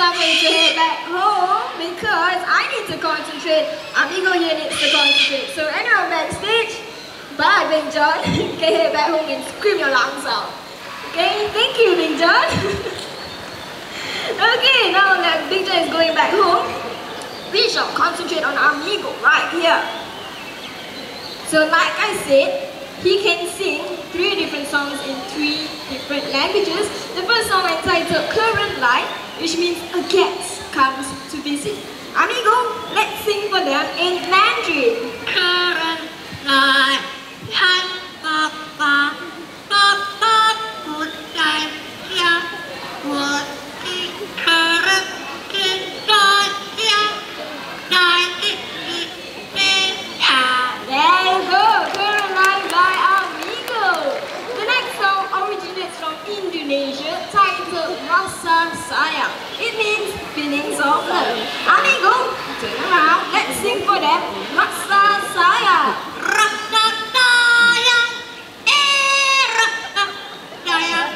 time for you to head back home because I need to concentrate. Amigo here needs to concentrate. So anyone backstage, bye Big John. You can head back home and scream your lungs out. Okay, thank you Big John. Okay, now that Big John is going back home, we shall concentrate on Amigo right here. So like I said, he can sing 3 different songs in 3 different languages. The first song entitled Current Light, which means a guest comes to visit. Amigo, let's sing for them in Mandarin. Current light, han ba ba ba ba would die ya would be current in die ya die it ya. There you go, Current Light by Amigo. The next song originates from Indonesia, titled Rasa Sayang. It means feelings of love. Amigo, turn around, let's sing for them Rasa Sayang. Rasa sayang, rasa sayang,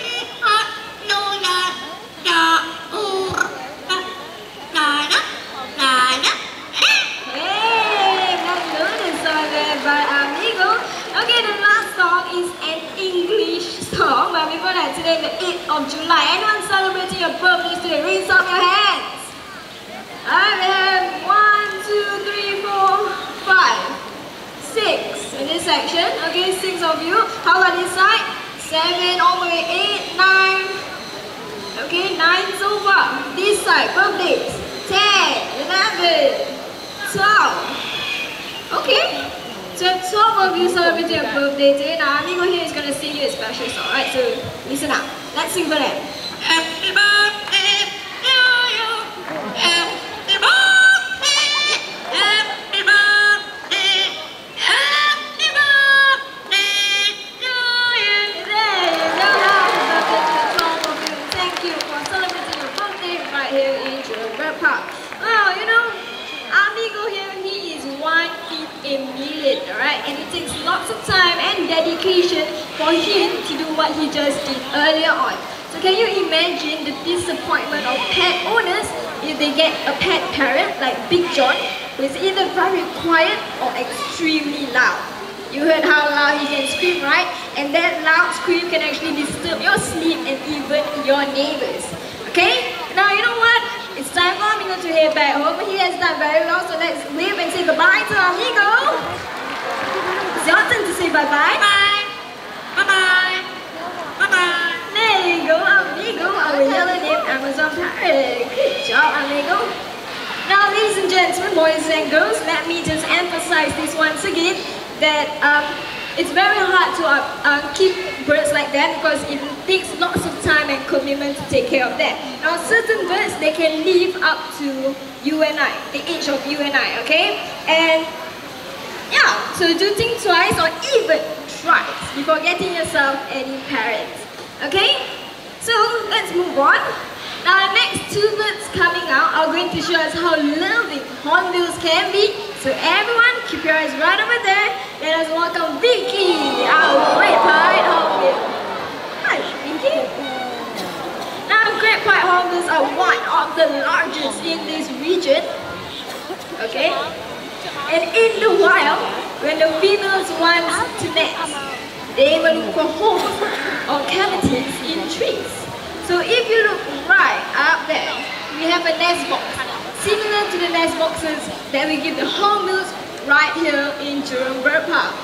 lihat nuna daur, nana, nana. Hey, that notice song there by Amigo. Okay, the last song is an English song. But before that, today the 8th of July. Anyone celebrating your birthday today? Raise up your hands. I have 1, 2, 3, 4, 5, 6 in this section. Okay, 6 of you. How about this side? 7, all the way 8, 9. Okay, 9 so far. This side, birthdays. 10, 11, 12. Okay, so 12 of you celebrating your birthday today. Now Amigo here is going to sing you a special song. Alright, so listen up. Let's sing for them. Happy birthday to you. Happy birthday. Happy birthday. Happy birthday to you. There you go. That was the 12 of you. Thank you for celebrating your birthday right here in Jurong Bird Park. Well, you know, Amigo here, he is 1 in a million, alright? And it takes lots of time and dedication for him to do what he just did earlier on. So can you imagine the disappointment of pet owners if they get a pet parrot like Big John, who is either very quiet or extremely loud? You heard how loud he can scream, right? And that loud scream can actually disturb your sleep and even your neighbors. Okay? Now you know what? It's time for Amigo to head back home. He has done very well, so let's wave and say goodbye to Amigo. It's your turn to say bye-bye. Bye. Bye-bye. Bye-bye. There you go, Amigo, our yellow named Amazon parrot. Good job, Amigo. Now, ladies and gentlemen, boys and girls, let me just emphasize this once again, that it's very hard to keep birds like that because it takes lots of time and commitment to take care of them. Now, certain birds, they can live up to you and I, the age of you and I, okay? And yeah, so do think twice or even thrice before getting yourself any parrots. Okay? So let's move on. Now the next 2 birds coming out are going to show us how loving hornbills can be. So everyone, keep your eyes right over there. Let us welcome Vicky, our great white hornbill. Hi, Vicky. Now great white hornbills are one of the largest in this region. Okay? And in the wild, when the females want to nest, they will look for holes or cavities in trees. So if you look right up there, we have a nest box, similar to the nest boxes that we give the hornbills right here in Jurong Bird Park.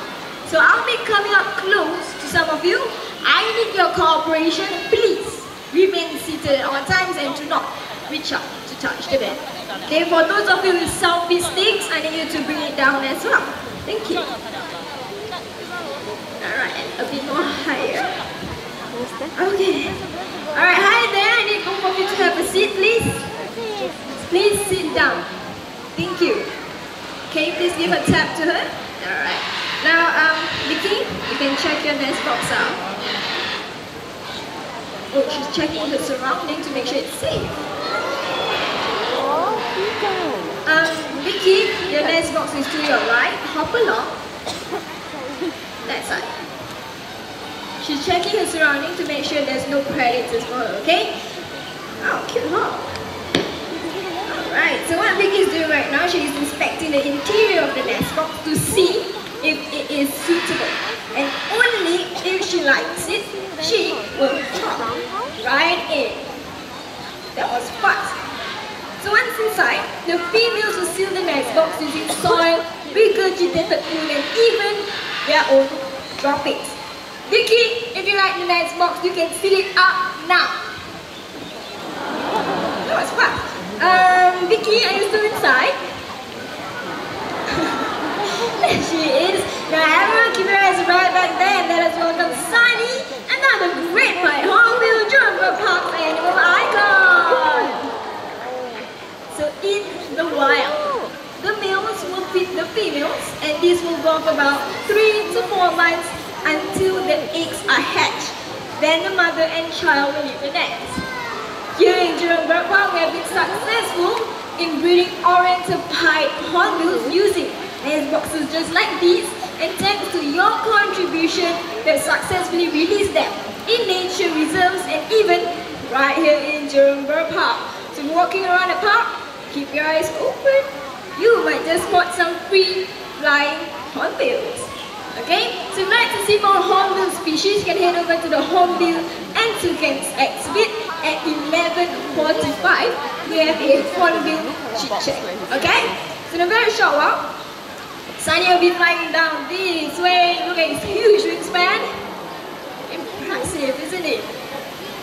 So I'll be coming up close to some of you. I need your cooperation. Please remain seated at all times and do not reach out to touch the bed. Okay, for those of you with selfie sticks, I need you to bring it down as well. Thank you. Alright, a bit more higher. Okay. Alright, hi there. I need both of you to have a seat, please. Please sit down. Thank you. Can you please give a tap to her? Alright. Now, Vicky, you can check your nest box out. Oh, she's checking her surrounding to make sure it's safe. Vicky, your nest box is to your right. Hop along. That side. She's checking her surroundings to make sure there's no predators for her, okay? Oh, cute, huh? Alright, so what Vicky is doing right now, she is inspecting the interior of the nest box to see if it is suitable. And only if she likes it, she will hop right in. That was fast. So once inside, the females will seal the nest box using soil, regurgitated food, and even their own droppings. Vicky, if you like the nest box, you can seal it up now. That was fast. Vicky, are you still inside? There she is. Now everyone keep your eyes right back there and let us welcome Sunny, another great white hornbill Jurong Bird Park animal icon. So in the wild, the males will feed the females, and this will go for about 3 to 4 months until the eggs are hatched. Then the mother and child will leave the nest. Here in Jurong Bird Park, we have been successful in breeding oriental pied hornbills using nest boxes just like these, and thanks to your contribution, we have successfully released them in nature reserves and even right here in Jurong Bird Park. So walking around the park, keep your eyes open. You might just spot some free flying hornbills. Okay, so if you'd like to see more hornbill species, you can head over to the Hornbill and Toucans exhibit at 11:45. We have a hornbill chit chat. Okay, so in a very short while, Sunny will be flying down this way. Look at his huge wingspan. Impressive, isn't it?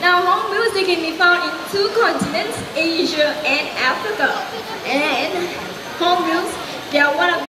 Now, hornbills, they can be found in 2 continents, Asia and Africa. And hornbills, they are one of